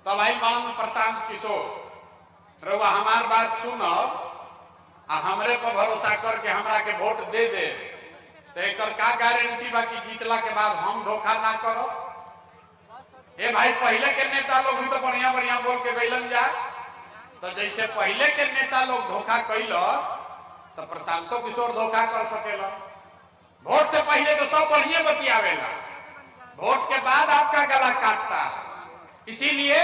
तब आई बालन प्रशांत किशोर, रउआ हमार बात सुनब आ हमरे पर भरोसा करके हमरा के वोट दे दे, तो एक का गारंटी बा कि जीतला के बाद हम धोखा ना करो। ए भाई, पहले के नेता लोग भी तो बढ़िया बढ़िया बोल के गइलन जा, तो जैसे पहले के नेता लोग धोखा कैलस तो प्रशांतो किशोर धोखा कर सकेला। वोट से पहले तो सब बढ़िया बतियावेला, वोट के बाद आपका गला काटता है। इसीलिए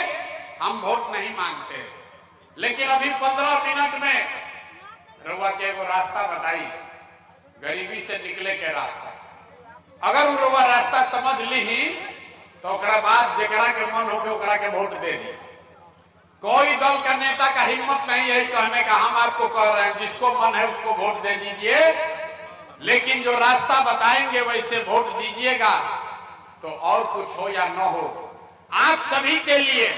हम वोट नहीं मांगते। लेकिन अभी 15 मिनट में रउआ के एगो रास्ता बताई, गरीबी से निकले के रास्ता। अगर वो रउआ रास्ता समझ ली तो ओकरा बाद जेकरा के मन होके ओकरा के वोट दे दी। कोई दल का नेता का हिम्मत नहीं है कहने का हम आपको कह रहे हैं जिसको मन है उसको वोट दे दीजिए, लेकिन जो रास्ता बताएंगे वैसे वोट दीजिएगा। तो और कुछ हो या न हो, आप सभी के लिए,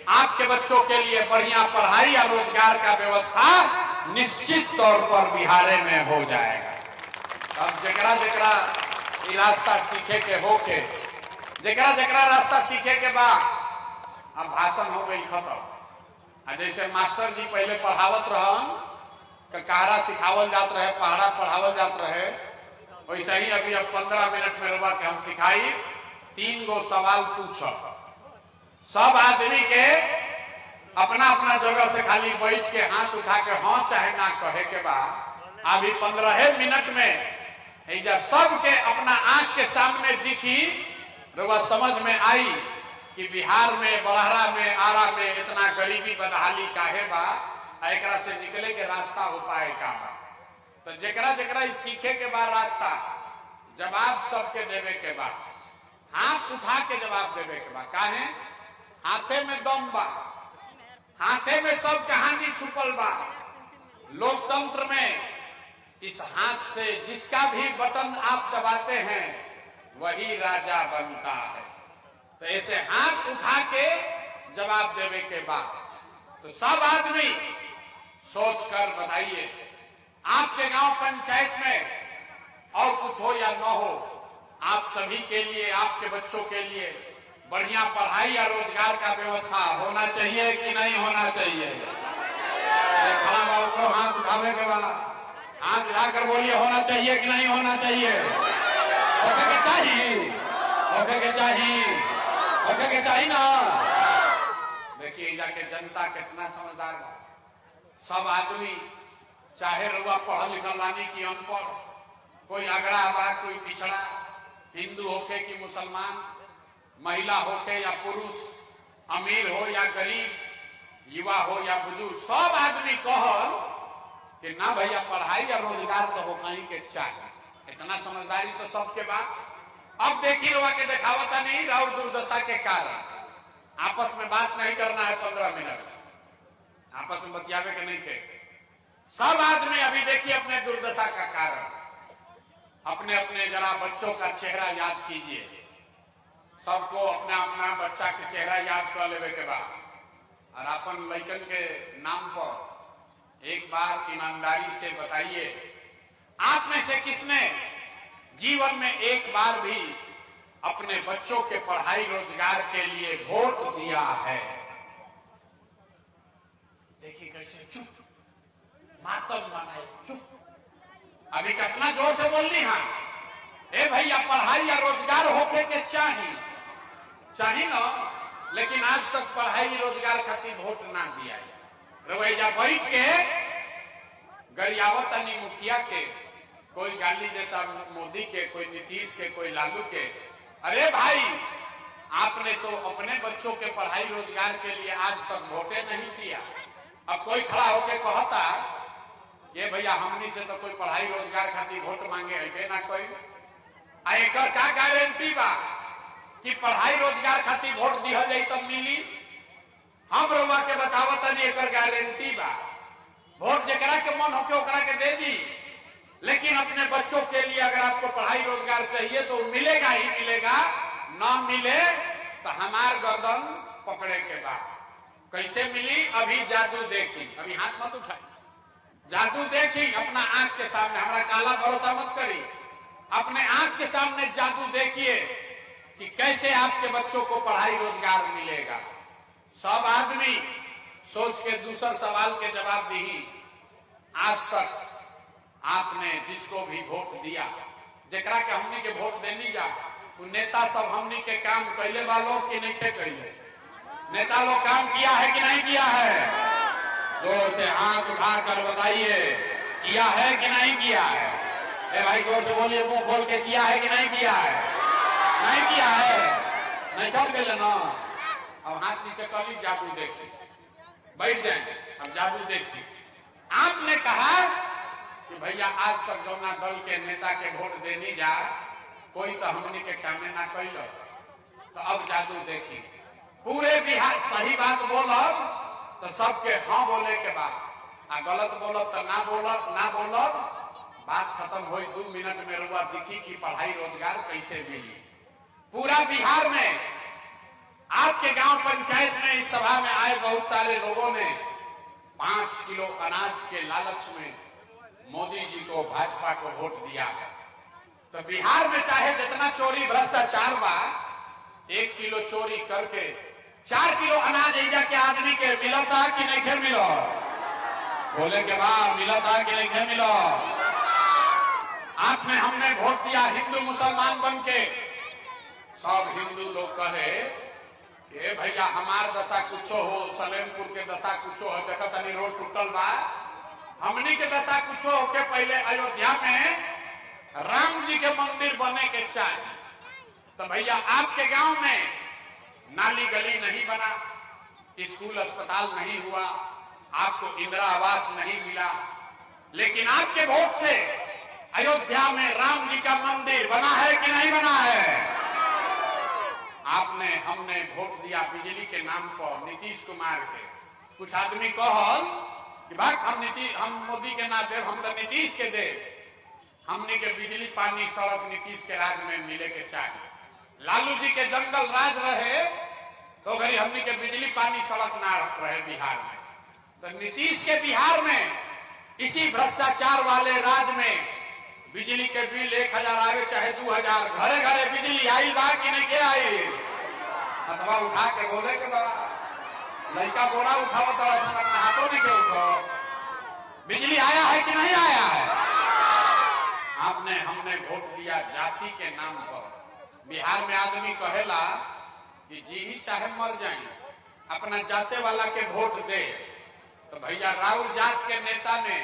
आपके बच्चों के लिए बढ़िया पढ़ाई या रोजगार का व्यवस्था निश्चित तौर पर बिहार में हो जाएगा। अब जकरा जकरा ये रास्ता सीखे के होके, जकरा जकरा रास्ता सीखे के बाद अब भाषण हो गई खत्म। जैसे मास्टर जी पहले पढ़ावत रहन, ककारा सिखावल जात रहे, पहाड़ा पढ़ावल जात रहे, वैसे ही अभी अब 15 मिनट में रउआ के हम सिखाई 3 गो सवाल पूछब। सब आदमी के अपना अपना जगह से खाली बैठ के हाथ उठा के हाँ चाहे ना कहे के बाद अभी 15 मिनट में जब सबके अपना आंख के सामने दिखी, रउआ समझ में आई कि बिहार में, बड़हरा में, आरा में इतना गरीबी बदहाली काहे बा, एकरा से निकले के रास्ता हो पाए का बा। तो जेकरा जेकरा सीखे के बाद रास्ता, जवाब सबके देवे के बाद, हाथ उठा के जवाब देवे के बाद, काहे हाथे में दम बा, हाथे में सब कहानी छुपल बा। लोकतंत्र में इस हाथ से जिसका भी बटन आप दबाते हैं वही राजा बनता है। तो ऐसे हाथ उठा के जवाब देवे के बाद तो सब आदमी सोचकर बताइए, आपके गांव पंचायत में और कुछ हो या न हो, आप सभी के लिए, आपके बच्चों के लिए बढ़िया पढ़ाई या रोजगार का व्यवस्था होना चाहिए कि नहीं होना चाहिए? खड़ा बाबू को हाथ उठावे के बाद हाथ उठाकर बोलिए, होना चाहिए कि नहीं होना चाहिए? होके के चाहिए, होके के चाहिए, होके के चाहिए ना। देखिए जाके जनता कितना समझदार है। सब आदमी, चाहे रुआ पढ़ल लिखल वानी की अनपढ़, कोई अगड़ा बा, कोई पिछड़ा, हिंदू होके कि मुसलमान, महिला होके या पुरुष, अमीर हो या गरीब, युवा हो या बुजुर्ग, सब आदमी कहल कि ना भैया पढ़ाई या रोजगार तो हो कहीं के चाहिए। इतना समझदारी तो सबके बाद। अब देखिए रुआ के दिखावता नहीं, राउर दुर्दशा के कारण आपस में बात नहीं करना है। 15 मिनट आपस में बतियावे के नहीं के। सब आदमी अभी देखिए अपने दुर्दशा का कारण, अपने अपने जरा बच्चों का चेहरा याद कीजिए। सबको अपना अपना बच्चा के चेहरा याद कर लेवे के बाद और अपन लड़कन के नाम पर एक बार ईमानदारी से बताइए, आप में से किसने जीवन में एक बार भी अपने बच्चों के पढ़ाई रोजगार के लिए वोट दिया है? देखिए कैसे चुप, मातम बनाए चुप। अभी कितना जोर से बोल ली, हाँ ए भैया पढ़ाई या रोजगार होके के चाहिए ना, लेकिन आज तक पढ़ाई रोजगार खातिर वोट ना दिया। रवैया बैठ के गरियावत अनी मुखिया के, कोई गाली देता मोदी के, कोई नीतीश के, कोई लालू के। अरे भाई, आपने तो अपने बच्चों के पढ़ाई रोजगार के लिए आज तक वोटे नहीं दिया। अब कोई खड़ा होके कहता ये भैया हमनी से तो कोई पढ़ाई रोजगार खातिर वोट मांगे है ना कोई। एकर का गारंटी बा कि पढ़ाई रोजगार खातिर वोट दिया जाए तब मिली? हम रउआ के बतावत नहीं, एकर गारंटी बा। वोट जकरा के मन होके ओकरा के दे दी, लेकिन अपने बच्चों के लिए अगर आपको पढ़ाई रोजगार चाहिए तो मिलेगा ही मिलेगा, ना मिले तो हमार गर्दन पकड़े के बाद। कैसे मिली? अभी जादू देखी, अभी हाथ मत उठाई, जादू देखी अपना आंख के सामने। हमारा काला भरोसा मत करी, अपने आंख के सामने जादू देखिए कि कैसे आपके बच्चों को पढ़ाई रोजगार मिलेगा। सब आदमी सोच के दूसर सवाल के जवाब दी। आज तक आपने जिसको भी वोट दिया, जेकरा के हमनी के वोट देनी जा, वो नेता सब हमनी के काम कैले वालों की नहीं थे कैले? नेता लोग काम किया है कि नहीं किया है? जोर से हाथ उठाकर बताइए, किया है कि नहीं किया है? ए भाई जोर से बोलिए, मुंह खोल के, किया है कि नहीं किया है? नहीं किया है, नहीं कर गए ना। अब हाथ नीचे कर ली, जादू देखती, बैठ जाएंगे, अब जादू देखती। आपने कहा कि भैया आज तक जौना दल के नेता के वोट देनी जा, कोई तो हमनी के कामे ना कैलस, तो अब जादू देखी। पूरे बिहार सही बात बोलब तो सबके हाँ बोले के बाद, आ गलत बोलब तो ना बोलब, बात खत्म हो। 2 मिनट में रुआ दिखी कि पढ़ाई रोजगार कैसे मिली। पूरा बिहार में आपके गांव पंचायत में इस सभा में आए बहुत सारे लोगों ने 5 किलो अनाज के लालच में मोदी जी को, भाजपा को वोट दिया है। तो बिहार में चाहे जितना चोरी भ्रष्टाचार बा, 1 किलो चोरी करके 4 किलो अनाज ऐजा के आदमी के मिलता कि नहीं मिलो? बोले के बाद मिलता कि नहीं मिलो? आपने हमने वोट दिया हिंदू मुसलमान बन के। सब हिंदू लोग कहे कि भैया हमार दशा कुछो हो, सलेमपुर के दशा कुछो हो, देखा तनी रोड टूटल बा, हमनी के दशा कुछो हो के पहले अयोध्या में राम जी के मंदिर बने के चाहिए। तो भैया आपके गांव में नाली गली नहीं बना, स्कूल अस्पताल नहीं हुआ, आपको इंदिरा आवास नहीं मिला, लेकिन आपके वोट से अयोध्या में राम जी का मंदिर बना है कि नहीं बना है? हमने वोट दिया बिजली के नाम पर नीतीश कुमार के। कुछ आदमी कहल कि भाई हम मोदी के ना दे, हम तो नीतीश के दे। हमने के बिजली पानी सड़क नीतीश के राज में मिले के चाहिए। लालू जी के जंगल राज रहे तो गरी हमने के बिजली पानी सड़क ना रहे बिहार में। तो नीतीश के बिहार में इसी भ्रष्टाचार वाले राज में बिजली के बिल 1000 आवे चाहे 2000, घरे घरे बिजली आई बा कि नहीं के आई? अथवा उठा के बोले के बा, लड़का बोरा उठाओ तो हाथों नहीं के उठो। बिजली आया है कि नहीं आया है? हमने वोट दिया जाति के नाम पर। बिहार में आदमी कहेला कि जी ही चाहे मर जाए अपना जाते वाला के वोट दे। तो भैया राहुल जात के नेता ने,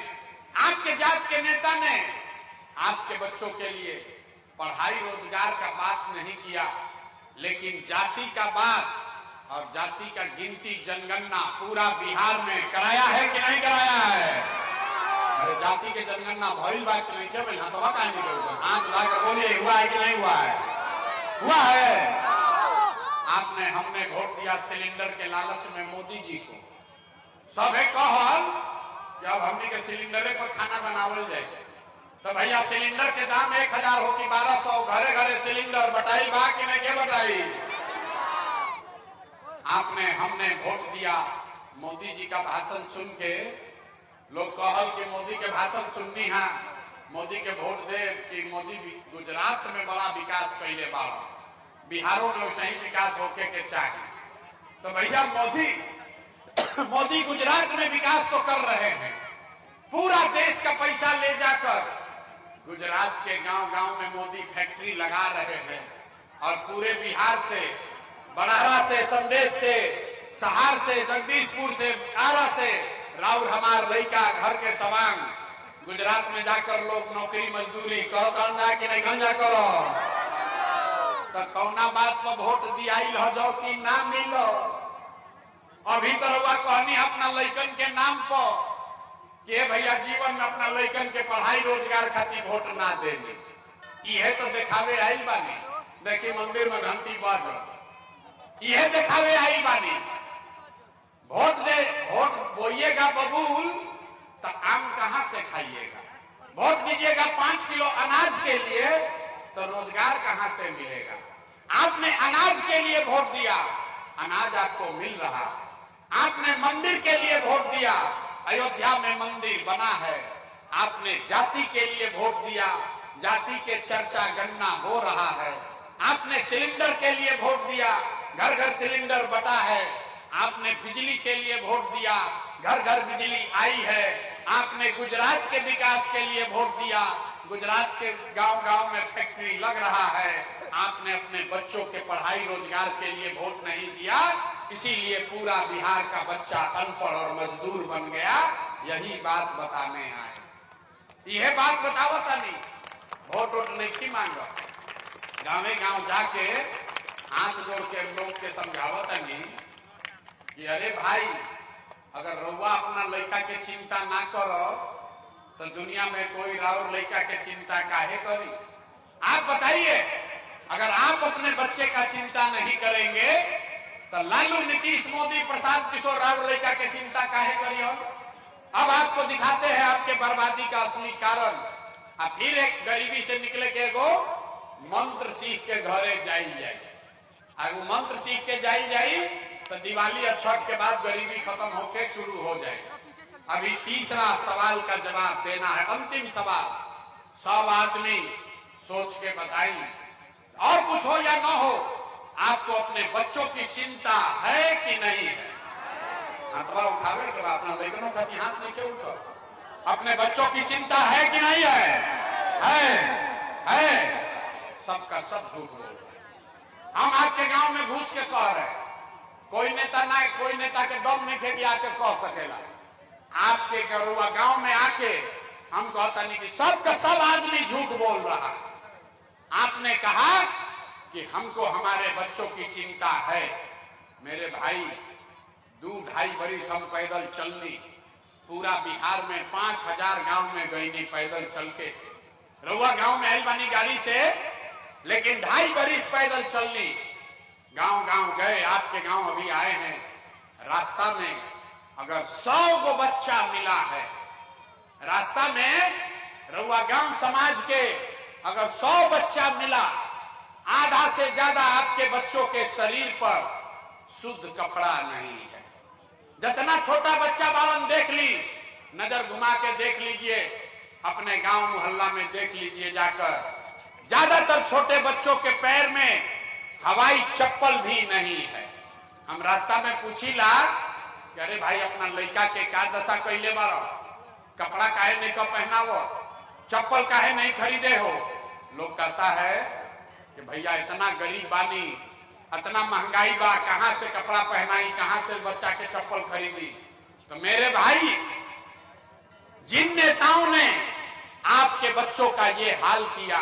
आपके जात के नेता ने आपके बच्चों के लिए पढ़ाई रोजगार का बात नहीं किया, लेकिन जाति का बात और जाति का गिनती जनगणना पूरा बिहार में कराया है कि नहीं कराया है? अरे जाति के जनगणना भइल बा कि नहीं? क्या भाई हाथवा का नहीं लोग हाथ लाकर बोलिए, हुआ है कि नहीं हुआ है? हुआ है। हमने वोट दिया सिलेंडर के लालच में मोदी जी को। सब है कहल कि अब हमने के सिलेंडर पर खाना बनावल जाए। तो भैया सिलेंडर के दाम 1000 हो कि 1200, घरे घरे सिलेंडर बटाई बा कि नहीं के बटाई? हमने वोट दिया मोदी जी का भाषण सुन के। लोग कहल कि मोदी के भाषण सुननी है, मोदी के वोट दे कि मोदी गुजरात में बड़ा विकास कैले बाड़ा, बिहारों में सही विकास होके के चाहिए। तो भैया मोदी गुजरात में विकास तो कर रहे हैं, पूरा देश का पैसा ले जाकर गुजरात के गांव-गांव में मोदी फैक्ट्री लगा रहे हैं और पूरे बिहार से, बड़ारा से, संदेश से, सहार से, जगदीशपुर से, आरा से राउर हमार लड़का घर के सवांग गुजरात में जाकर लोग नौकरी मजदूरी करो कि नहीं गंजा करो। तो कौना बात पर वोट दिया जाओ कि ना मिलो? अभी तो रउआ कहनी अपना लड़कन के नाम पर कि भैया जीवन में अपना लड़कन के पढ़ाई रोजगार खातिर वोट ना देंगे। यह तो दिखावे आई बानी। देखिए मंदिर में घंटी बाज, यह दिखावे आई बानी। वोट बोइएगा बबूल तो आम कहां से खाइएगा? वोट दीजिएगा 5 किलो अनाज के लिए तो रोजगार कहां से मिलेगा? आपने अनाज के लिए वोट दिया, अनाज आपको मिल रहा। आपने मंदिर के लिए वोट दिया, अयोध्या में मंदिर बना है। आपने जाति के लिए वोट दिया, जाति के चर्चा गणना हो रहा है। आपने सिलेंडर के लिए वोट दिया, घर घर सिलेंडर बटा है। आपने बिजली के लिए वोट दिया, घर घर बिजली आई है। आपने गुजरात के विकास के लिए वोट दिया, गुजरात के गांव गांव में फैक्ट्री लग रहा है। आपने अपने बच्चों के पढ़ाई रोजगार के लिए वोट नहीं दिया, इसीलिए पूरा बिहार का बच्चा अनपढ़ और मजदूर बन गया। यही बात बताने आए। यह बात बतावता नहीं, वोट वोट नहीं की मांगा। गाँवे गांव जाके हाथ जोड़ के लोग के समझावता नहीं कि अरे भाई, अगर रउआ अपना लड़का के चिंता ना करो तो दुनिया में कोई राउर लड़का के चिंता काहे करी। आप बताइए, अगर आप अपने बच्चे का चिंता नहीं करेंगे तो लालू, नीतीश, मोदी, प्रशांत किशोर राउर लड़का के चिंता काहे करी हम। अब आपको दिखाते हैं आपके बर्बादी का असली कारण। अब फिर एक गरीबी से निकले के एगो मंत्र सीख के घरे जाई। अगर मंत्र सीख के जाई तो दिवाली और छठ के बाद गरीबी खत्म होके शुरू हो जाए। अभी तीसरा सवाल का जवाब देना है, अंतिम सवाल। सब आदमी सोच के बताई, और कुछ हो या ना हो, आपको अपने बच्चों की चिंता है कि नहीं है। हाथवा उठावे के बाद अपना लेकिनों का हाथ नीचे उठो। अपने बच्चों की चिंता है कि नहीं है। सबका सब झूठ बोल रहे। हम आपके गांव में घुस के कह रहे, कोई नेता ना, कोई नेता के दम नहीं थे कि आके कह सकेला। आपके गरुआ गांव में आके हम कहता नहीं कि सबका सब आदमी झूठ बोल रहा। आपने कहा कि हमको हमारे बच्चों की चिंता है। मेरे भाई, 2-2.5 बरिस हम पैदल चलनी, पूरा बिहार में 5000 गांव में गई नहीं पैदल चल के। रउआ गांव में आई बानी गाड़ी से, लेकिन 2.5 बरिस पैदल चलनी, गांव गांव गए। आपके गांव अभी आए हैं, रास्ता में अगर 100 गो बच्चा मिला है, रास्ता में रउआ गांव समाज के अगर 100 बच्चा मिला, आधा से ज्यादा आपके बच्चों के शरीर पर शुद्ध कपड़ा नहीं है। जितना छोटा बच्चा बालन देख ली, नजर घुमा के देख लीजिए, अपने गांव मोहल्ला में देख लीजिए जाकर। ज्यादातर छोटे बच्चों के पैर में हवाई चप्पल भी नहीं है। हम रास्ता में पूछीला कि अरे भाई, अपना लड़का के का दशा कैले बारो, कपड़ा काहे नहीं का पहनावो, चप्पल काहे नहीं खरीदे हो। लोग कहता है कि भैया इतना गरीब बानी, इतना महंगाई बा, कहां से कपड़ा पहनाई, कहां से बच्चा के चप्पल खरीदी। तो मेरे भाई, जिन नेताओं ने आपके बच्चों का ये हाल किया,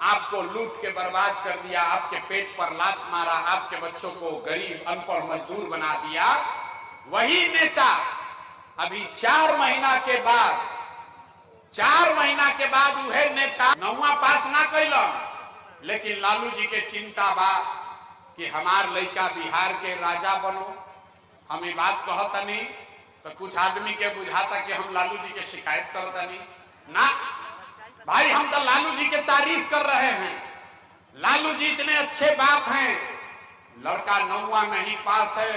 आपको लूट के बर्बाद कर दिया, आपके पेट पर लात मारा, आपके बच्चों को गरीब अनपढ़ मजदूर बना दिया, वही नेता अभी 4 महीना के बाद वह नेता 9वां पास ना कैलन, लेकिन लालू जी के चिंता बा कि हमार लड़का बिहार के राजा बनो। हम ये बात कहता नहीं तो कुछ आदमी के बुझाता कि हम लालू जी के शिकायत करता नहीं ना। भाई, हम तो लालू जी के तारीफ कर रहे हैं। लालू जी इतने अच्छे बाप हैं, लड़का 9वां नहीं पास है,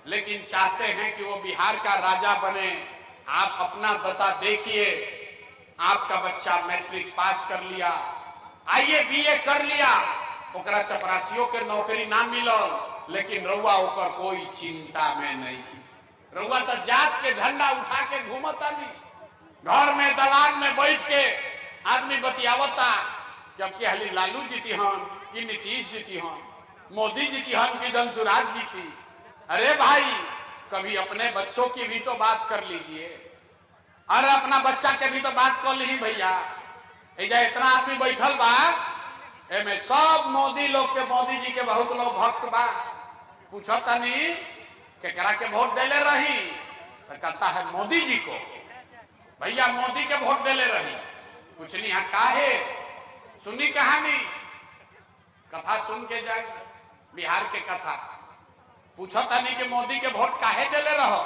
लेकिन चाहते हैं कि वो बिहार का राजा बने। आप अपना दशा देखिए, आपका बच्चा मैट्रिक पास कर लिया, आईए बीए कर लिया, ओकरा चपरासियों के नौकरी ना मिलल, लेकिन रउआ ओकर कोई चिंता में नहीं की। रउआ तो जात के झंडा उठा के घूमता नहीं। घर में दलान में बैठ के आदमी बतियावता, जबकि हली लालू जीती हन कि नीतीश जीती हन, मोदी जीती हन कि धनसुराज जीती। अरे भाई, कभी अपने बच्चों की भी तो बात कर लीजिए। अरे अपना बच्चा के भी तो बात कर ली भैया। इतना आदमी बैठल बा, एमे सब मोदी लोग के, मोदी जी के बहुत लोग भक्त बा। पूछता नहीं केकरा के वोट देले रही, तो कहता है मोदी जी को। भैया, मोदी के वोट देले रही, कुछ नहीं। हाँ, काहे सुनी कहानी, कथा सुन के जाए बिहार के कथा। पूछता नहीं कि मोदी के वोट काहे देले रहो,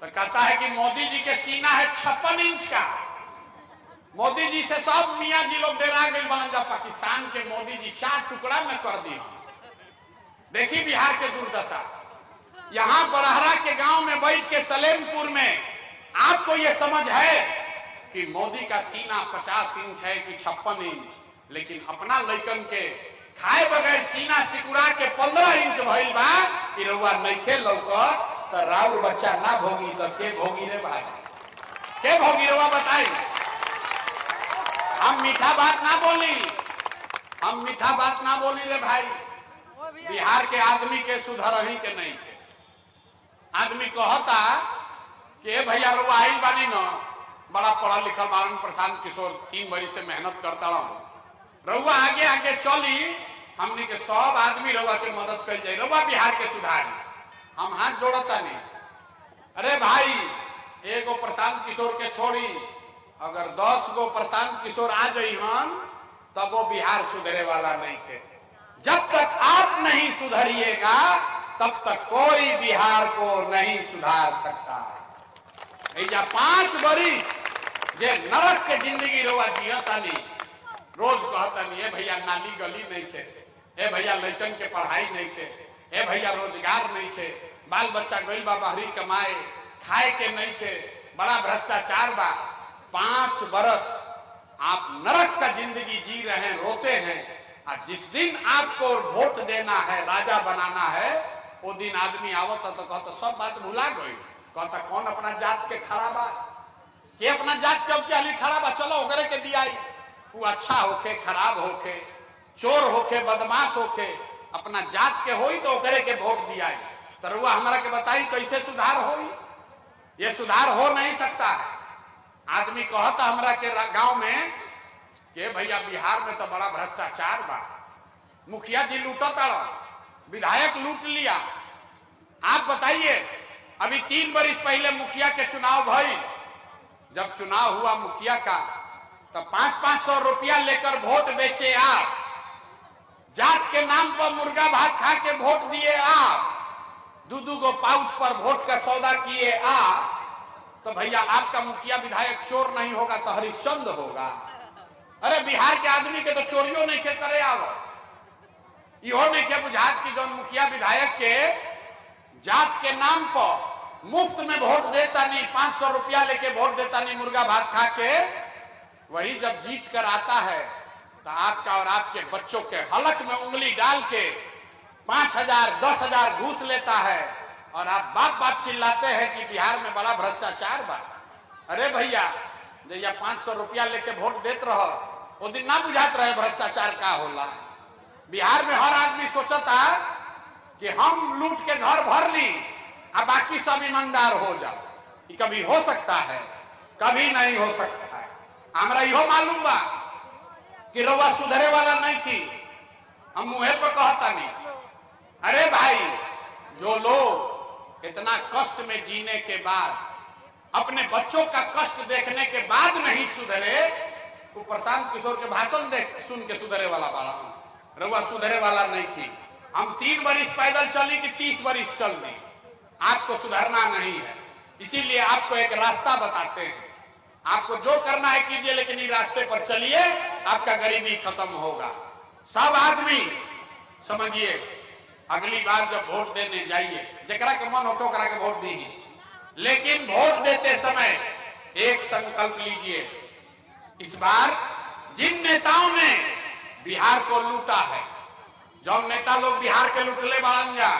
तो कहता है कि मोदी जी के सीना है 56 इंच का। मोदी जी से सब मियां जी लोग डरा गए बन, जब पाकिस्तान के मोदी जी 4 टुकड़ा में कर दी। देखी बिहार के दुर्दशा। यहां बरहरा के गांव में बैठ के सलेमपुर में आपको यह समझ है कि मोदी का सीना 50 इंच है कि 56 इंच, लेकिन अपना लड़कन के खाए बगैर सीना सिकुड़ा के 15 इंच भइल बा कि रउआ नइखे लौकत तो राउर बच्चा ना भोगी तो के भोगी रे भाई? के भोगी रउआ बताई? हम मीठा बात ना बोली, हम मीठा बात ना बोली रे भाई। बिहार के आदमी के सुधर ही के नहीं के आदमी कहता कि भैया रउआ आइल बानी न, बड़ा पढ़ल लिखल बालन प्रशांत किशोर, 3 बरी से मेहनत करता रहूं, रउआ आगे आगे चली, हमनी के सब आदमी रउआ के मदद कर जाए, रउआ बिहार के सुधारी। हम हाथ जोड़ता नहीं। अरे भाई एगो प्रशांत किशोर के छोड़ी, अगर 10 गो प्रशांत किशोर आ जाई हम तब वो बिहार सुधरे वाला नहीं थे। जब तक आप नहीं सुधरिएगा तब तक कोई बिहार को नहीं सुधार सकता। 5 बरिस जे नरक के जिंदगी रउआ जियतानी, रोज कहतानी ए भैया नाली गली नहीं थे, ए भैया लड़कन के पढ़ाई नहीं थे, ए भैया रोजगार नहीं थे, बाल बच्चा गइल बा बाहरी कमाए, खाए के नहीं थे, बड़ा भ्रष्टाचार बा। 5 बरस आप नरक का जिंदगी जी रहे हैं, रोते हैं। और जिस दिन आपको वोट देना है, राजा बनाना है, वो दिन आदमी आवता तो कहता सब बात भुला गई। कहता कौन अपना जात के खड़ा बा, के अपना जात के क्या खड़ा बा, चलो ओकरे के दियाई। वो अच्छा होके, खराब होके, चोर होके, बदमाश होके, अपना जात के होई तो ओकरे के वोट दियाई। तरुआ हमारा के बताई कैसे सुधार होई? ये सुधार हो नहीं सकता है। आदमी कहता हमरा के गांव में कि भैया बिहार में तो बड़ा भ्रष्टाचार बा, मुखिया जी लूटता, विधायक लूट लिया। आप बताइए, अभी 3 बरिस पहले मुखिया के चुनाव भई, जब चुनाव हुआ मुखिया का तो 500-500 रुपया लेकर वोट बेचे आप, जात के नाम पर मुर्गा भात खा के वोट दिए आप, 2-2 गो पाउच पर वोट का सौदा किए आप, तो भैया आपका मुखिया विधायक चोर नहीं होगा तो हरिश्चंद्र होगा। अरे बिहार के आदमी के तो चोरियों नहीं के करे आओ, इहो नहीं के बुझात की जो मुखिया विधायक के जात के नाम पर मुफ्त में वोट देता नहीं, 500 रुपया लेके वोट देता नहीं मुर्गा भात खा के, वही जब जीत कर आता है तो आपका और आपके बच्चों के हलक में उंगली डाल के 5,000-10,000 घूस लेता है और आप बाप बाप चिल्लाते हैं कि बिहार में बड़ा भ्रष्टाचार बा। अरे भैया जैया 500 रुपया लेके वोट देते रहो, वो दिन ना बुझात रहे भ्रष्टाचार का होला। बिहार में हर आदमी सोचता कि हम लूट के घर भर ली और बाकी सब ईमानदार हो जाओ। ये कभी हो सकता है? कभी नहीं हो सकता है। हमरा यो मालूम बा कि रउआ सुधरे वाला नहीं थी, हम मुहे पर कहता नहीं। अरे भाई जो लोग इतना कष्ट में जीने के बाद, अपने बच्चों का कष्ट देखने के बाद नहीं सुधरे, वो प्रशांत किशोर के भाषण देख सुन के सुधरे वाला बाड़ा, रउआ सुधरे वाला नहीं थी। हम 3 बरिस पैदल चली कि 30 बरिस चल दी, आपको सुधरना नहीं है। इसीलिए आपको एक रास्ता बताते हैं, आपको जो करना है कीजिए, लेकिन इस रास्ते पर चलिए, आपका गरीबी खत्म होगा। सब आदमी समझिए, अगली बार जब वोट देने जाइए, जकरा के मन होके ओकरा के वोट दीजिए, लेकिन वोट देते समय एक संकल्प लीजिए, इस बार जिन नेताओं ने बिहार को लूटा है, जो नेता लोग बिहार के लुटले बाड़न जा,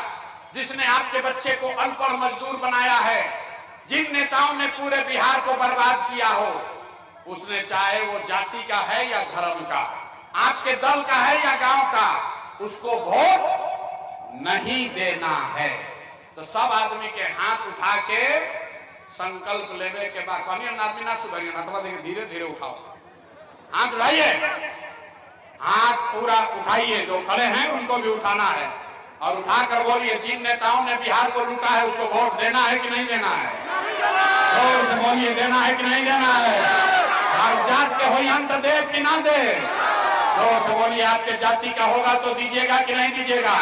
जिसने आपके बच्चे को अनपढ़ मजदूर बनाया है, जिन नेताओं ने पूरे बिहार को बर्बाद किया हो, उसने चाहे वो जाति का है या धर्म का, आपके दल का है या गांव का, उसको वोट नहीं देना है। तो सब आदमी के हाथ उठा के संकल्प लेने के बाद, कहीं आदमी ना सुधरिए ना, तो धीरे धीरे उठाओ, हाथ उठाइए, हाथ पूरा उठाइए, जो खड़े हैं उनको भी उठाना है, और उठाकर बोलिए जिन नेताओं ने बिहार को लूटा है उसको वोट देना है कि नहीं देना है? जोर से बोलिए, देना है कि नहीं देना है? और जात के हो अंत दे कि ना दे? जोर से बोलिए, आपके जाति का होगा तो दीजिएगा कि नहीं दीजिएगा?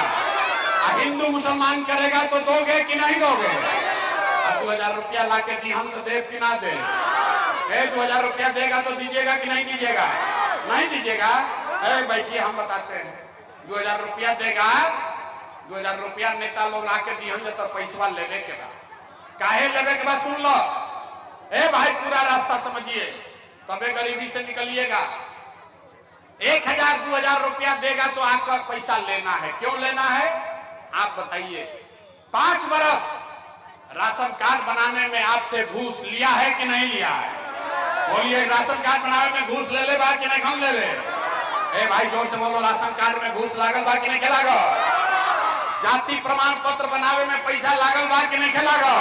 हिंदू मुसलमान करेगा तो दोगे कि नहीं दोगे? 2000 रुपया ला के दी हम तो दे कि ना दे? 2000 रुपया देगा तो दीजिएगा कि नहीं दीजिएगा? नहीं दीजिएगा? बैठिए, हम बताते हैं। 2000 रुपया देगा, 2000 रुपया नेता लोग ला के दी हम तो पैसा लेने के बाद, काहे लेने के बाद सुन लो, ए भाई पूरा रास्ता समझिए, तबे गरीबी से निकलिएगा। 1000 2000 रुपया देगा तो आपका पैसा लेना है। क्यों लेना है आप बताइए। 5 बरस राशन कार्ड बनाने में आपसे घूस लिया है कि नहीं लिया है? बोलिए, राशन कार्ड बनाने में घूस ले बा कि नहीं हम ले ले? ए भाई जोर से बोलो, राशन कार्ड में घूस लागल बा कि नहीं के लागल? जाति प्रमाण पत्र बनावे में पैसा लागल बा कि नहीं के लागल?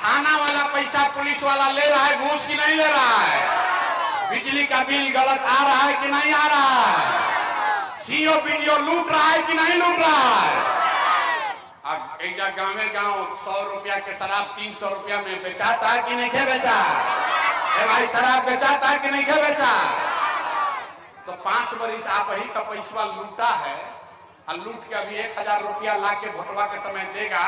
थाना वाला पैसा पुलिस वाला ले रहा है घूस की नहीं ले रहा है? बिजली का बिल गलत आ रहा है कि नहीं आ रहा है? सीओ वीडियो लूट रहा है कि नहीं लूट रहा है? अब एक गाँव 100 रुपया के शराब 300 रुपया में बेचाता है कि नहीं के बेचा? ए भाई शराब बेचाता है कि नहीं के बेचा? तो 5 बरिस आप ही का पैसा लूटा है और लूट के अभी 1000 रुपया ला के भोटवा के समय देगा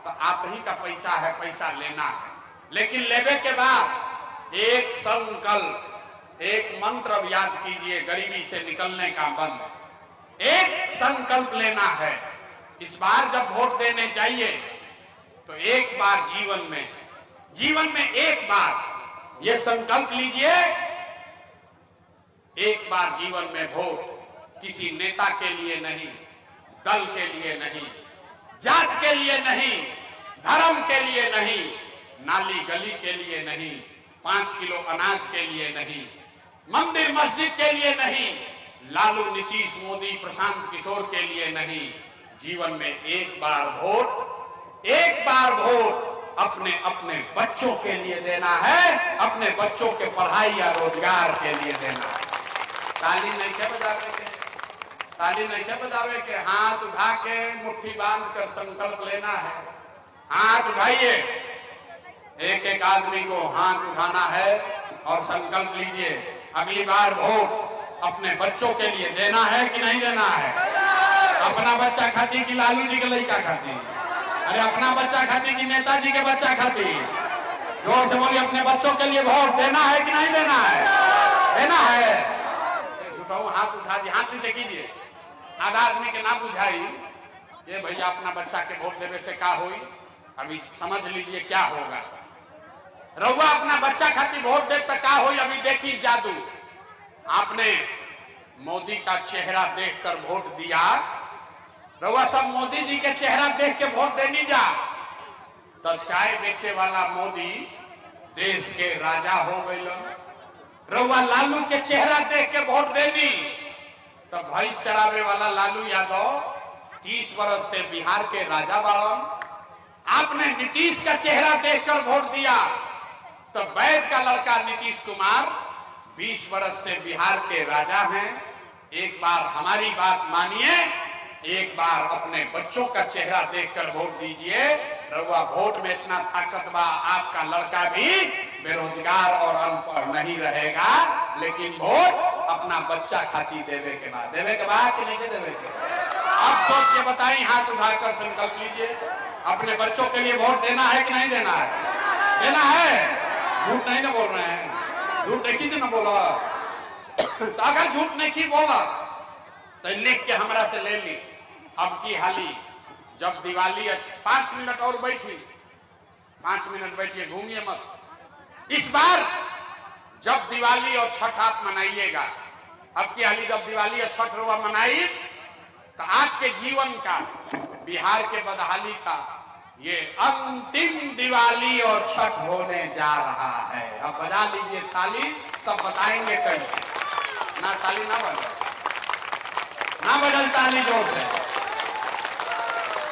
तो आप ही का पैसा है, पैसा लेना है। लेकिन लेवे के बाद एक संकल्प, एक मंत्र याद कीजिए, गरीबी से निकलने का मंत्र। एक संकल्प लेना है। इस बार जब वोट देने जाइए तो एक बार जीवन में एक बार ये संकल्प लीजिए, एक बार जीवन में वोट किसी नेता के लिए नहीं, दल के लिए नहीं, जात के लिए नहीं, धर्म के लिए नहीं, नाली गली के लिए नहीं, 5 किलो अनाज के लिए नहीं, मंदिर मस्जिद के लिए नहीं, लालू नीतीश मोदी प्रशांत किशोर के लिए नहीं। जीवन में एक बार वोट अपने अपने बच्चों के लिए देना है, अपने बच्चों के पढ़ाई या रोजगार के लिए देना है। ताली नहीं क्या बजावे के, ताली नहीं क्या बजावे के, हाथ उठा के मुट्ठी बांध कर संकल्प लेना है। हाथ उठाइए, एक एक आदमी को हाथ उठाना है और संकल्प लीजिए, अगली बार वोट अपने बच्चों के लिए देना है कि नहीं देना है? अपना बच्चा खाती कि लालू जी के लड़का खाती? अरे अपना बच्चा खाती कि नेताजी के बच्चा खाती? जोर से बोलिए, अपने बच्चों के लिए वोट देना है कि नहीं देना है? देना है। उठाओ, हाथ उठा दिए, हाथ नीचे कीजिए। आधा आदमी के ना बुझाई ये भैया अपना बच्चा के वोट देने से क्या हुई, अभी समझ लीजिए क्या होगा। रउआ अपना बच्चा खातिर वोट दे तो क्या हुई, अभी देखिए जादू। आपने मोदी का चेहरा देखकर वोट दिया, रउआ सब मोदी जी के चेहरा देख के वोट देनी जा, तो चाय बेचे वाला मोदी देश के राजा हो गए। रउआ लालू के चेहरा देख के वोट देनी तो भैंस चरावे वाला लालू यादव 30 वर्ष से बिहार के राजा बाड़न। आपने नीतीश का चेहरा देखकर वोट दिया तो वैद का लड़का नीतीश कुमार 20 वर्ष से बिहार के राजा हैं। एक बार हमारी बात मानिए, एक बार अपने बच्चों का चेहरा देखकर वोट दीजिए। रउआ वोट में इतना ताकत बा, आपका लड़का भी बेरोजगार और अनपढ़ नहीं रहेगा, लेकिन वोट अपना बच्चा खाती देवे के बाद कि नहीं देवे के? आप सोच के बताइए, हाथ उठाकर संकल्प लीजिए, अपने बच्चों के लिए वोट देना है कि नहीं देना है? देना है। झूठ नहीं ना बोल रहे हैं, झूठ नहीं ना बोला। तो अगर झूठ नहीं बोला तो लिख के हमरा से ले ली। अब की हाली जब दिवाली 5 मिनट और बैठी, 5 मिनट बैठिए, घूमिए मत। इस बार जब दिवाली और छठ आप मनाइएगा, अब की हाली जब दिवाली और छठ रुआ मनाई तो आपके जीवन का, बिहार के बदहाली का ये अंतिम दिवाली और छठ होने जा रहा है। अब बजा लीजिए ताली, तब बताएंगे कैसे। ना ताली ना बजल ताली जोर से।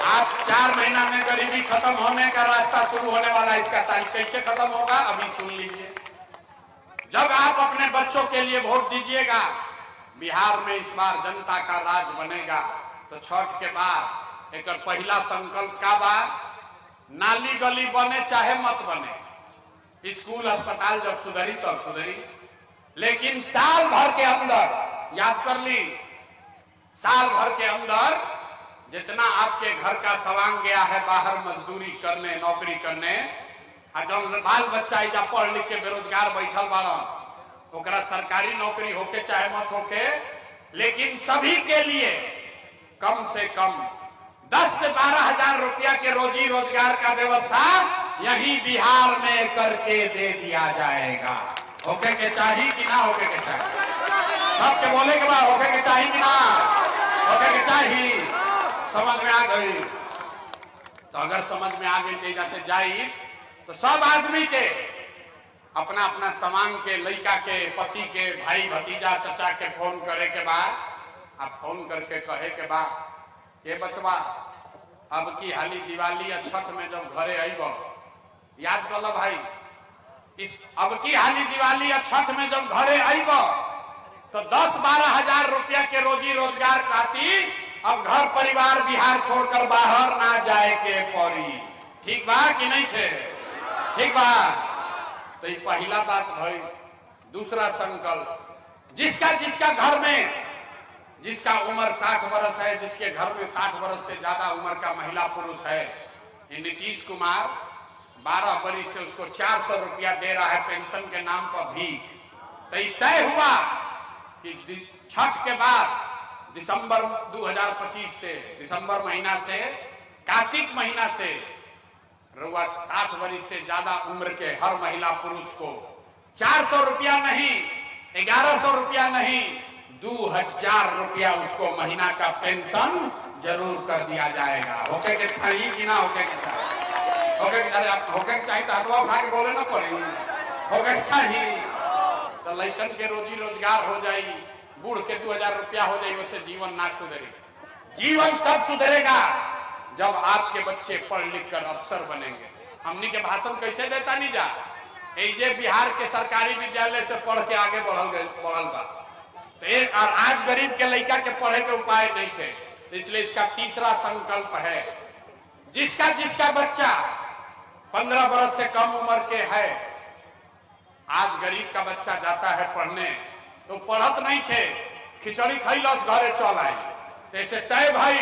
आप 4 महीना में गरीबी खत्म होने का रास्ता शुरू होने वाला है। इसका तारीख कैसे खत्म होगा अभी सुन लीजिए। जब आप अपने बच्चों के लिए वोट दीजिएगा, बिहार में इस बार जनता का राज बनेगा। तो छठ के बाद एक पहला संकल्प का बात, नाली गली बने चाहे मत बने, स्कूल अस्पताल जब सुधरी तब सुधरी, लेकिन साल भर के अंदर, याद कर ली, साल भर के अंदर जितना आपके घर का सवांग गया है बाहर मजदूरी करने, नौकरी करने, जब बाल बच्चा इजा पढ़ लिख के बेरोजगार बैठल बाड़न, ओकरा सरकारी नौकरी होके चाहे मत होके, लेकिन सभी के लिए कम से कम 10 से 12 हजार रुपया के रोजी रोजगार का व्यवस्था यही बिहार में करके दे दिया जाएगा। होके के चाहिए कि ना होके के चाहिए? सबके बोले के बाद होके के चाहिए कि ना होके के चाहिए। समझ में आ गई? तो अगर समझ में आ गई तेजा से जाई तो सब आदमी के अपना अपना सामान के, लड़का के, पति के, भाई भतीजा चचा के फोन करे के बाद आप फोन करके कहे के बाद ये बचवा अब की हाली दिवाली या छठ में जब घरे आईब याद कर लो भाई, इस अब की हाली दिवाली या छठ में जब घरे आईब तो 10-12 हजार रुपया के रोजी रोजगार खाती अब घर परिवार बिहार छोड़कर बाहर ना जाए के पड़ी। ठीक बा कि नहीं थे? ठीक बा। तो ये पहला बात भाई। दूसरा संकल्प, जिसका जिसका घर में जिसका उम्र 60 वर्ष है, जिसके घर में 60 वर्ष से ज्यादा उम्र का महिला पुरुष है, ये नीतीश कुमार 12 वर्ष से उसको 400 रुपया दे रहा है पेंशन के नाम पर भी। तो ये तय हुआ कि छठ के बाद दिसंबर 2025 से, दिसंबर महीना से कार्तिक महीना से 60 वर्ष से ज्यादा उम्र के हर महिला पुरुष को 400 रुपया नहीं, 1100 रुपया नहीं, 2000 रुपया उसको महीना का पेंशन जरूर कर दिया जाएगा। होके के चाहिए कि ना होके के चाहिए? होके के चाहिए तो हथवा उठा के बोले ना पड़ेगी। होके के चाहिए तो लड़कन के रोजी रोजगार हो जाएगी, बूढ़ के 2000 रुपया हो जाएगी, उससे जीवन ना सुधरेगा। जीवन तब सुधरेगा जब आपके बच्चे पढ़ लिख कर अफसर बनेंगे। हमनी के भाषण कैसे देता नहीं जा, ये बिहार के सरकारी विद्यालय से पढ़ के आगे बढ़ल बा। तो एक और आज गरीब के लड़का के पढ़े के उपाय नहीं थे, तो इसलिए इसका तीसरा संकल्प है, जिसका जिसका बच्चा 15 वर्ष से कम उम्र के है, आज गरीब का बच्चा जाता है पढ़ने तो पढ़त नहीं थे, खिचड़ी खैलस घरे चल आई। तो ऐसे तय भाई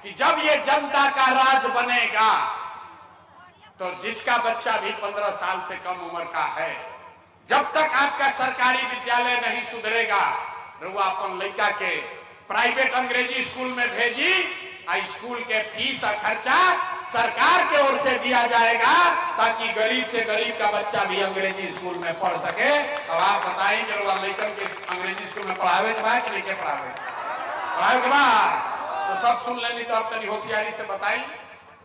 कि जब ये जनता का राज बनेगा तो जिसका बच्चा भी 15 साल से कम उम्र का है, जब तक आपका सरकारी विद्यालय नहीं सुधरेगा, रुआ अपन लड़का के प्राइवेट अंग्रेजी स्कूल में भेजी, स्कूल के फीस और खर्चा सरकार के ओर से दिया जाएगा ताकि गरीब से गरीब का बच्चा भी अंग्रेजी स्कूल में पढ़ सके। अब आप बताएंगे रुआ लड़कन के अंग्रेजी स्कूल में पढ़ावे के बाद कि नहीं पढ़ावे के बाद तो सब सुन लेनी। तो अब तनी होशियारी से बताई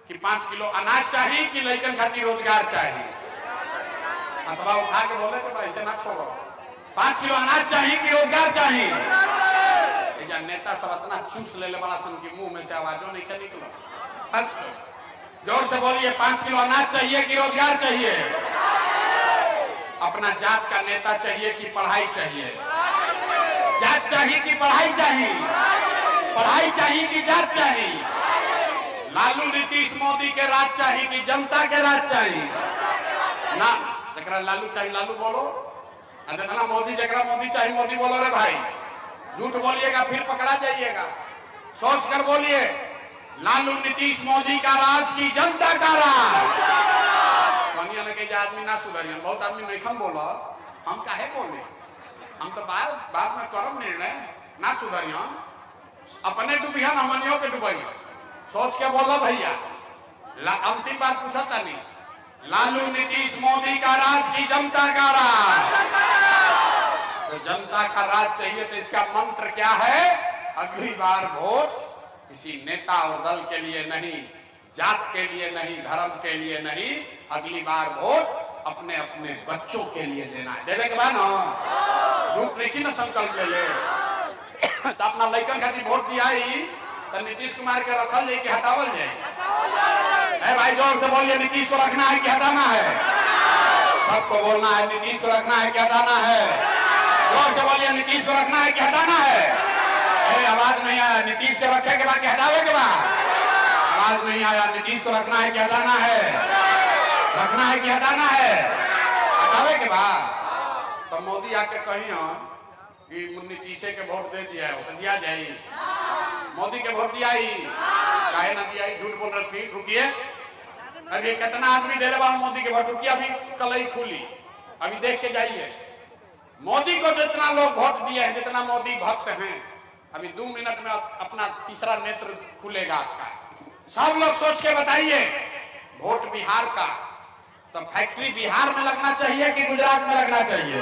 कि 5 किलो अनाज चाहिए कि लड़कन खातिर रोजगार चाहिए? अथवा उठा के बोले तो ऐसे ना छोड़ो। 5 किलो अनाज चाहिए कि रोजगार चाहिए? नेता सब इतना चूस ले बड़ा सन की मुंह में से आवाजों नहीं निकलो। जोर से बोलिए, 5 किलो अनाज चाहिए कि रोजगार चाहिए? अपना जात का नेता चाहिए कि पढ़ाई चाहिए? जात चाहिए कि पढ़ाई चाहिए? पढ़ाई चाहिए कि जात चाहिए? लालू नीतीश मोदी के राज चाहिए कि जनता के राज चाहिए? ना जरा लालू चाहिए लालू बोलो, जितना मोदी जरा मोदी चाहिए मोदी बोलो। रे भाई झूठ बोलिएगा फिर पकड़ा जाइएगा। सोच कर बोलिए, लालू नीतीश मोदी का राज की जनता का राज। आदमी ना सुधरियन, बहुत आदमी नहीं बोला, हम काहे बोले, हम तो बाद में करम निर्णय ना सुधरियन, अपने डूबियन हमनियों के डूबियन। सोच के बोलो भैया। अंतिम बार पूछा था नहीं, लालू नीतीश मोदी का राज की जनता का राज? तो जनता का राज चाहिए तो इसका मंत्र क्या है? अगली बार वोट किसी नेता और दल के लिए नहीं, जात के लिए नहीं, धर्म के लिए नहीं, अगली बार वोट अपने अपने बच्चों के लिए देना है। देने के बाद ना झूठ नहीं ना संकल्प ले ले। तो अपना लड़कन खातिर वोट दिया ही तो नीतीश कुमार के रखल जाए कि हटावल जाए? भाई जोर से बोलिए, नीतीश को रखना है कि हटाना है? सबको बोलना है, नीतीश को रखना है कि हटाना है? जोर से बोलिए, नीतीश को रखना है कि हटाना है? आवाज नहीं आया। नीतीश को रखे के बाद कि हटावे के बाद? आवाज नहीं आया। नीतीश को रखना है कि हटाना है? रखना है कि हटाना है? हटावे के बाद। तो मोदी आके कही कि नीतीश के वोट दे दिया है, तो दिया जाए? मोदी के वोट दिया ही काहे ना दिया? झूठ बोल रही। रुकिए, अभी कितना आदमी दे रहे मोदी के वोट? रुकिए, अभी कलई खुली, अभी देख के जाइए। मोदी को जितना लोग वोट दिए हैं, जितना मोदी भक्त हैं, अभी 2 मिनट में अपना तीसरा नेत्र खुलेगा आपका। सब लोग सोच के बताइए, वोट बिहार का तो फैक्ट्री बिहार में लगना चाहिए कि गुजरात में लगना चाहिए?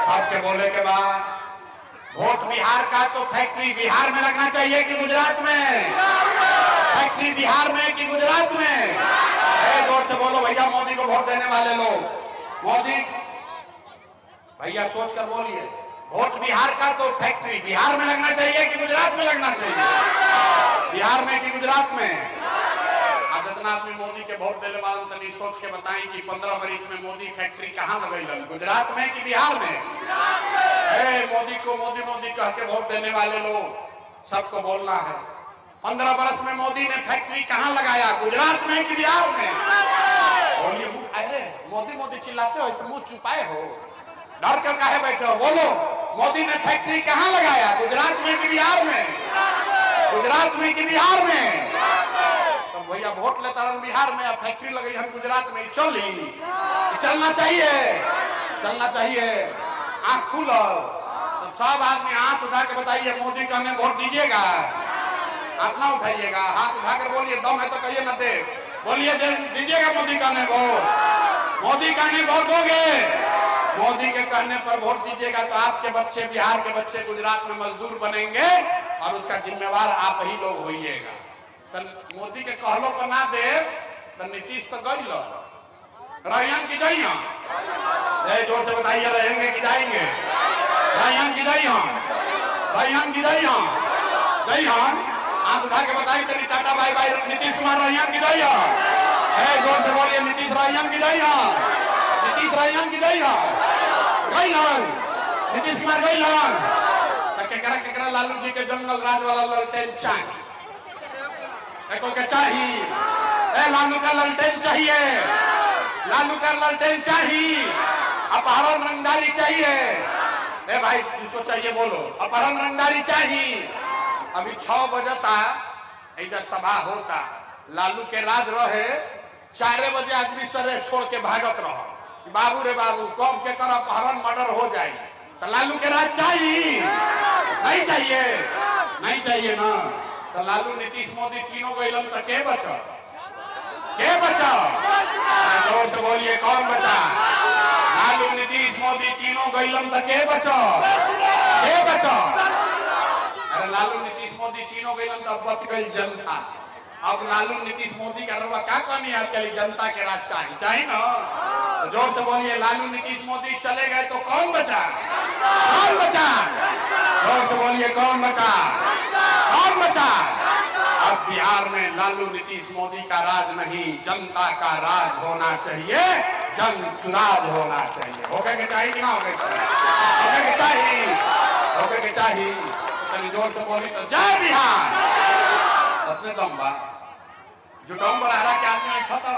सबके बोले के बाद वोट बिहार का तो फैक्ट्री बिहार में लगना चाहिए कि गुजरात में? फैक्ट्री बिहार में कि गुजरात में? जोर से बोलो भैया, मोदी को वोट देने वाले लोग, मोदी भैया सोच कर बोलिए, वोट बिहार का तो फैक्ट्री बिहार में लगना चाहिए कि गुजरात में लगना चाहिए? बिहार में कि गुजरात में? आज जितना आदमी मोदी के वोट देने वाले तनी सोच के बताएं कि 15 वर्ष में मोदी फैक्ट्री कहाँ लगेलन, गुजरात में कि बिहार में? मोदी को मोदी मोदी कह के वोट देने वाले लोग सबको बोलना है, 15 वर्ष में मोदी ने फैक्ट्री कहाँ लगाया, गुजरात में कि बिहार में? बोलिए, अरे मोदी मोदी चिल्लाते हो, इसे मुंह छुपाए हो, डर कर काहे बैठे हो? बोलो, मोदी ने फैक्ट्री कहाँ लगाया, गुजरात में कि बिहार में? गुजरात में कि बिहार में? तो भैया वोट लेता रहा बिहार में, फैक्ट्री लगी हम गुजरात में, चलना चाहिए, चलना चाहिए। आंख खुलो, तो सब आदमी हाथ उठा के बताइए, मोदी को हमें वोट दीजिएगा? हाथ ना उठाइएगा, हाथ उठाकर बोलिए, दम है तो कहिए, न दे, बोलिए दीजिएगा मोदी का ने वोट, मोदी का ने वोट दोगे? मोदी के कहने पर वोट दीजिएगा तो आपके बच्चे, बिहार के बच्चे गुजरात में मजदूर बनेंगे और उसका जिम्मेवार आप ही लोग होइएगा। तो मोदी के कहलो पर ना दे तो नीतीश तो गई लो, रहियन की जाइए, जोर से बताइए, रहेंगे कि जाएंगे? रहियन की जाइए, रहियन की जाइए, जइहन हाथ उठा के बताइए, तेरी टाटा बाय बाय, नीतीश कुमार रहियन की जाइए, जोर से बोलिए, नीतीश रहियन की जाइए, नीतीश रहियन की जाइए, गइलन नीतीश कुमार गइलन। तो केकरा लालू जी के जंगल राज वाला ललटेन चाहिए, के चाहिए, लालू का ललटेन चाहिए, लालू का ललटेन चाहिए, अपहरण रंगदारी चाहिए। भाई जिसको चाहिए बोलो, अपहरण रंगदारी चाहिए। अभी 6 बजे इधर सभा होता, लालू के राज रहे, 4 बजे आदमी सरे छोड़ के भागत रहो, बाबू रे बाबू कब के कर अपहरण मर्डर हो जाए, तो लालू के राज चाहिए? नहीं चाहिए, नहीं चाहिए ना। तो लालू नीतीश मोदी तीनों गइलन तो के बचा, के बचा? जोर से बोलिए, कौन बचा? लालू नीतीश मोदी तीनों गइलन तो के बचा, के बचा? अरे लालू नीतीश मोदी तीनों गइलन तो बच गई जनता। अब लालू नीतीश मोदी का रवा क्या कहनी है आपके लिए, जनता के राज चाहिए, चाहिए ना? तो जोर से बोलिए, लालू नीतीश मोदी चले गए तो कौन बचा, कौन बचा? जोर से बोलिए, कौन बचा, कौन बचा? अब बिहार में लालू नीतीश मोदी का राज नहीं, जनता का राज होना चाहिए, जन सुराज होना चाहिए। होके के चाहिए कि ना होके के चाहिए, होके के चाहिए। चलिए जोर से बोली तो जय बिहार। अपने दम बा जुटाऊं बड़ा के आदमी खाता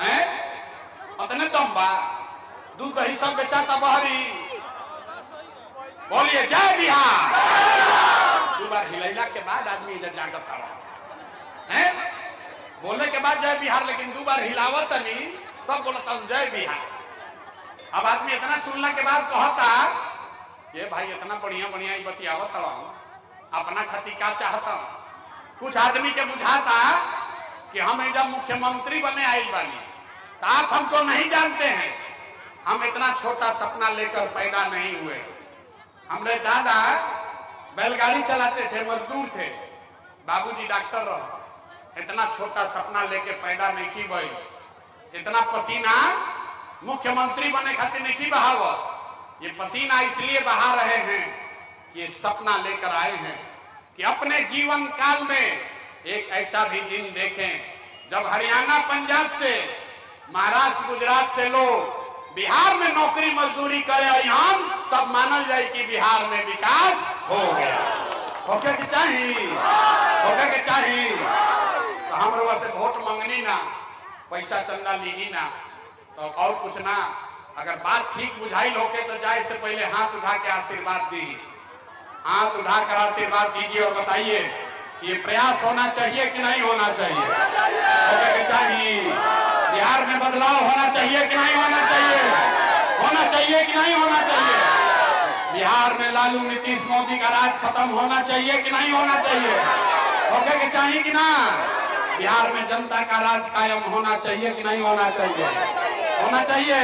हैं, अपने दम बा, दूध दही सब बेचाता बहरी, बोलिए जय बिहार। 2 बार हिलैला के बाद आदमी इधर जागत है, बोलने के बाद जय बिहार, लेकिन 2 बार हिलावत नहीं तब बोलता जय बिहार। अब आदमी इतना सुनने के बाद कहता, ये भाई इतना बढ़िया बढ़िया बतियावत अपना खातिर क्या चाहता। कुछ आदमी के बुझाता कि हम जब मुख्यमंत्री बने आई बानी, तो आप हमको नहीं जानते हैं, हम इतना छोटा सपना लेकर पैदा नहीं हुए। हमरे दादा बैलगाड़ी चलाते थे, मजदूर थे, बाबूजी डॉक्टर रहे, इतना छोटा सपना लेके पैदा नहीं की भाई। इतना पसीना मुख्यमंत्री बने खातिर नहीं की बहावत, ये पसीना इसलिए बहा रहे हैं कि ये सपना लेकर आए हैं कि अपने जीवन काल में एक ऐसा भी दिन देखें जब हरियाणा पंजाब से, महाराष्ट्र गुजरात से लोग बिहार में नौकरी मजदूरी करे यहाँ, तब मानल जाए कि बिहार में विकास हो गया। होके के चाहिए, होके के चाहिए। तो हम लोग से वोट मांगनी ना, पैसा चंदा लीनी ना, तो और कुछ ना। अगर बात ठीक बुझाई होके तो जाए से पहले हाथ उठा के आशीर्वाद दी, हाथ उठाकर आशीर्वाद दीजिए और बताइए ये प्रयास होना चाहिए कि नहीं होना चाहिए, होने के चाहिए। बिहार में बदलाव होना चाहिए कि नहीं होना चाहिए, होना चाहिए कि नहीं होना चाहिए। बिहार में लालू नीतीश मोदी का राज खत्म होना चाहिए कि नहीं होना चाहिए, होने के चाहिए कि ना। बिहार में जनता का राज कायम होना चाहिए कि नहीं होना चाहिए, होना चाहिए।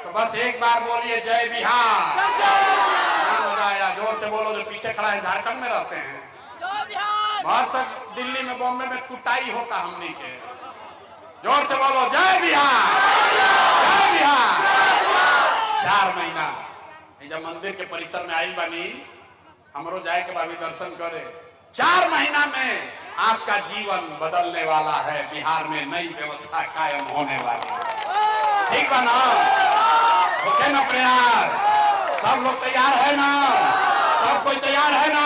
तो बस एक बार बोलिए जय बिहार। मजा आया। जोर से बोलो जो पीछे खड़ा है, झारखंड में रहते हैं। बहुत सब दिल्ली में, बॉम्बे में कुटाई होता हमनी के। जोर से बोलो जय बिहार, जय बिहार। 4 महीना जब मंदिर के परिसर में आई बनी, हमरो जाए के बाद दर्शन करे। 4 महीना में आपका जीवन बदलने वाला है। बिहार में नई व्यवस्था कायम होने वाली है। ठीक है ना? ओके ना प्रयास? सब लोग तैयार है ना? सब कोई तैयार है ना?